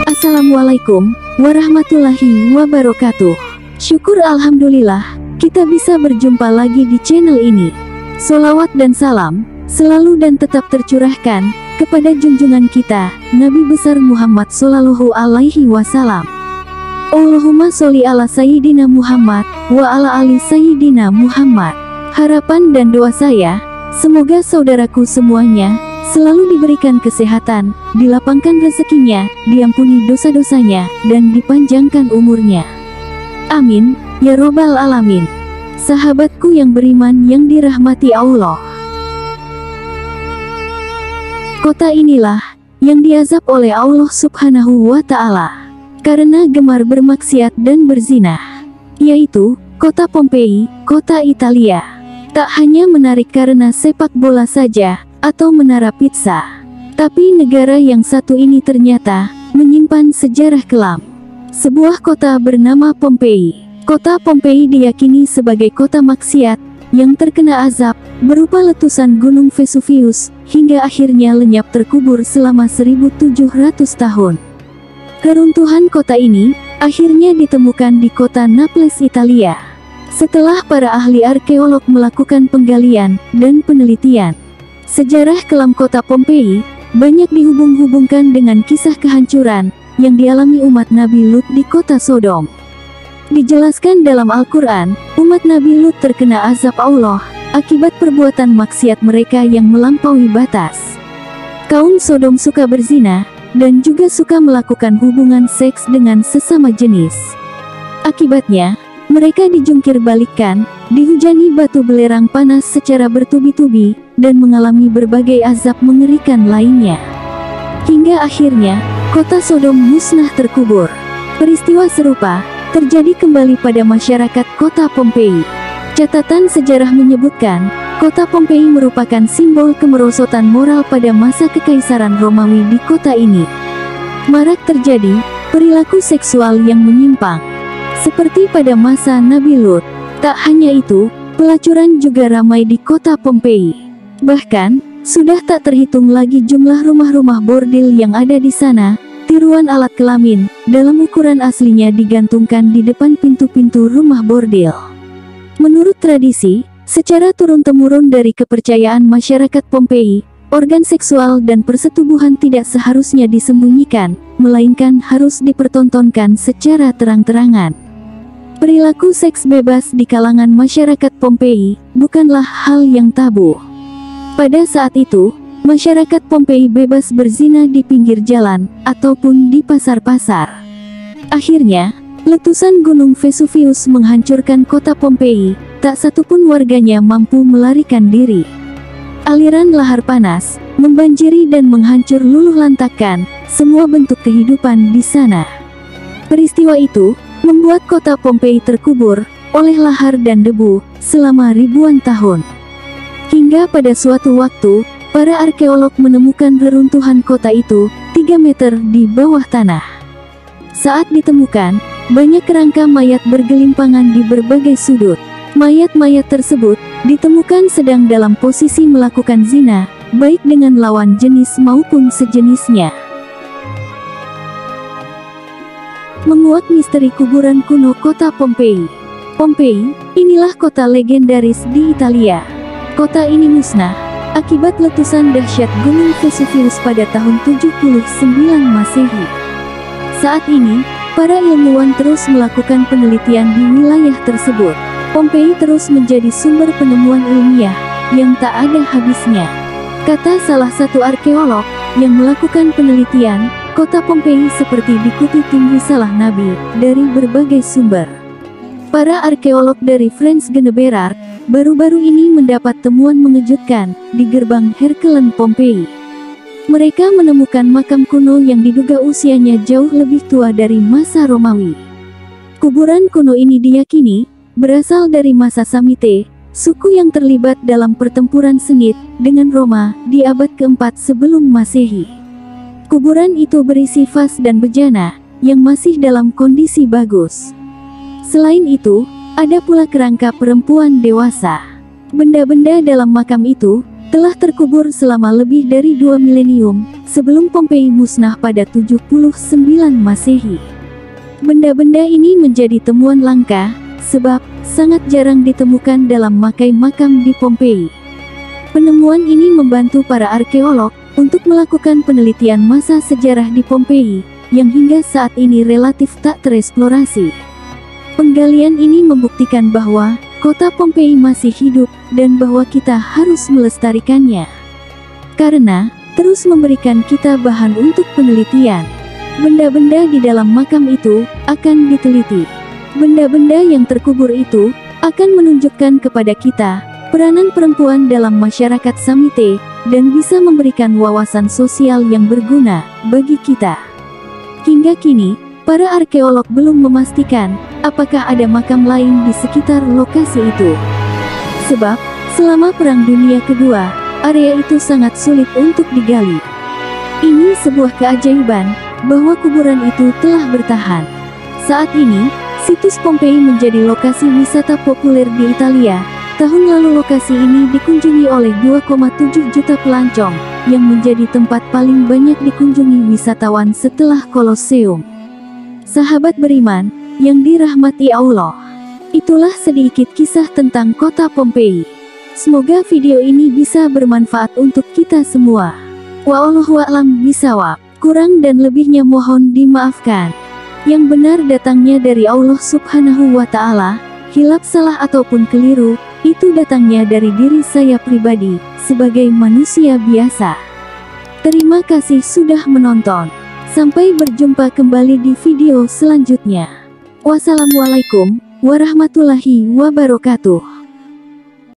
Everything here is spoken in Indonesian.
Assalamualaikum warahmatullahi wabarakatuh. Syukur alhamdulillah, kita bisa berjumpa lagi di channel ini. Sholawat dan salam selalu dan tetap tercurahkan kepada junjungan kita, Nabi besar Muhammad Sallallahu Alaihi Wasallam. Allahumma sholli ala Sayyidina Muhammad wa ala ali Sayyidina Muhammad. Harapan dan doa saya, semoga saudaraku semuanya selalu diberikan kesehatan, dilapangkan rezekinya, diampuni dosa-dosanya, dan dipanjangkan umurnya. Amin, ya robbal alamin. Sahabatku yang beriman yang dirahmati Allah. Kota inilah yang diazab oleh Allah Subhanahu wa Ta'ala karena gemar bermaksiat dan berzina, yaitu kota Pompei, kota Italia. Tak hanya menarik karena sepak bola saja atau menara pizza, tapi negara yang satu ini ternyata menyimpan sejarah kelam. Sebuah kota bernama Pompei. Kota Pompei diyakini sebagai kota maksiat yang terkena azab berupa letusan gunung Vesuvius hingga akhirnya lenyap terkubur selama 1700 tahun. Keruntuhan kota ini akhirnya ditemukan di kota Naples, Italia, setelah para ahli arkeolog melakukan penggalian dan penelitian. Sejarah kelam kota Pompei banyak dihubung-hubungkan dengan kisah kehancuran yang dialami umat Nabi Lut di kota Sodom. Dijelaskan dalam Al-Quran, umat Nabi Lut terkena azab Allah akibat perbuatan maksiat mereka yang melampaui batas. Kaum Sodom suka berzina dan juga suka melakukan hubungan seks dengan sesama jenis. Akibatnya, mereka dijungkir balikkan, dihujani batu belerang panas secara bertubi-tubi, dan mengalami berbagai azab mengerikan lainnya. Hingga akhirnya, kota Sodom musnah terkubur. Peristiwa serupa terjadi kembali pada masyarakat kota Pompei. Catatan sejarah menyebutkan, kota Pompei merupakan simbol kemerosotan moral pada masa kekaisaran Romawi di kota ini. Marak terjadi perilaku seksual yang menyimpang, seperti pada masa Nabi Lut. Tak hanya itu, pelacuran juga ramai di kota Pompei. Bahkan, sudah tak terhitung lagi jumlah rumah-rumah bordil yang ada di sana. Tiruan alat kelamin dalam ukuran aslinya digantungkan di depan pintu-pintu rumah bordil. Menurut tradisi, secara turun-temurun dari kepercayaan masyarakat Pompei, organ seksual dan persetubuhan tidak seharusnya disembunyikan, melainkan harus dipertontonkan secara terang-terangan. Perilaku seks bebas di kalangan masyarakat Pompei bukanlah hal yang tabu. Pada saat itu, masyarakat Pompei bebas berzina di pinggir jalan ataupun di pasar-pasar. Akhirnya, letusan gunung Vesuvius menghancurkan kota Pompei. Tak satupun warganya mampu melarikan diri. Aliran lahar panas membanjiri dan menghancur luluh lantakkan semua bentuk kehidupan di sana. Peristiwa itu membuat kota Pompei terkubur oleh lahar dan debu selama ribuan tahun. Hingga pada suatu waktu, para arkeolog menemukan reruntuhan kota itu 3 meter di bawah tanah. Saat ditemukan, banyak kerangka mayat bergelimpangan di berbagai sudut. Mayat-mayat tersebut ditemukan sedang dalam posisi melakukan zina, baik dengan lawan jenis maupun sejenisnya. Menguak misteri kuburan kuno kota Pompei. Pompei, inilah kota legendaris di Italia. Kota ini musnah akibat letusan dahsyat gunung Vesuvius pada tahun 79 Masehi. Saat ini, para ilmuwan terus melakukan penelitian di wilayah tersebut. Pompei terus menjadi sumber penemuan ilmiah yang tak ada habisnya. Kata salah satu arkeolog yang melakukan penelitian, kota Pompei seperti dikutip tim risalah Nabi dari berbagai sumber. Para arkeolog dari Franz Geneberard baru-baru ini mendapat temuan mengejutkan di gerbang Herculean Pompei. Mereka menemukan makam kuno yang diduga usianya jauh lebih tua dari masa Romawi. Kuburan kuno ini diyakini berasal dari masa Samite, suku yang terlibat dalam pertempuran sengit dengan Roma di abad keempat sebelum Masehi. Kuburan itu berisi vas dan bejana yang masih dalam kondisi bagus. Selain itu, ada pula kerangka perempuan dewasa. Benda-benda dalam makam itu telah terkubur selama lebih dari 2 milenium sebelum Pompei musnah pada 79 Masehi. Benda-benda ini menjadi temuan langka, sebab sangat jarang ditemukan dalam makam di Pompei. Penemuan ini membantu para arkeolog untuk melakukan penelitian masa sejarah di Pompei, yang hingga saat ini relatif tak tereksplorasi. Penggalian ini membuktikan bahwa kota Pompei masih hidup, dan bahwa kita harus melestarikannya. Karena terus memberikan kita bahan untuk penelitian. Benda-benda di dalam makam itu akan diteliti. Benda-benda yang terkubur itu akan menunjukkan kepada kita peranan perempuan dalam masyarakat Samite, dan bisa memberikan wawasan sosial yang berguna bagi kita. Hingga kini, para arkeolog belum memastikan apakah ada makam lain di sekitar lokasi itu. Sebab, selama Perang Dunia Kedua, area itu sangat sulit untuk digali. Ini sebuah keajaiban bahwa kuburan itu telah bertahan. Saat ini, situs Pompei menjadi lokasi wisata populer di Italia. Tahun lalu lokasi ini dikunjungi oleh 2,7 juta pelancong, yang menjadi tempat paling banyak dikunjungi wisatawan setelah Kolosseum. Sahabat beriman yang dirahmati Allah, itulah sedikit kisah tentang kota Pompei. Semoga video ini bisa bermanfaat untuk kita semua. Wallahu a'lam bishawab. Kurang dan lebihnya mohon dimaafkan. Yang benar datangnya dari Allah Subhanahu wa Ta'ala, hilaf salah ataupun keliru, itu datangnya dari diri saya pribadi, sebagai manusia biasa. Terima kasih sudah menonton. Sampai berjumpa kembali di video selanjutnya. Wassalamualaikum warahmatullahi wabarakatuh.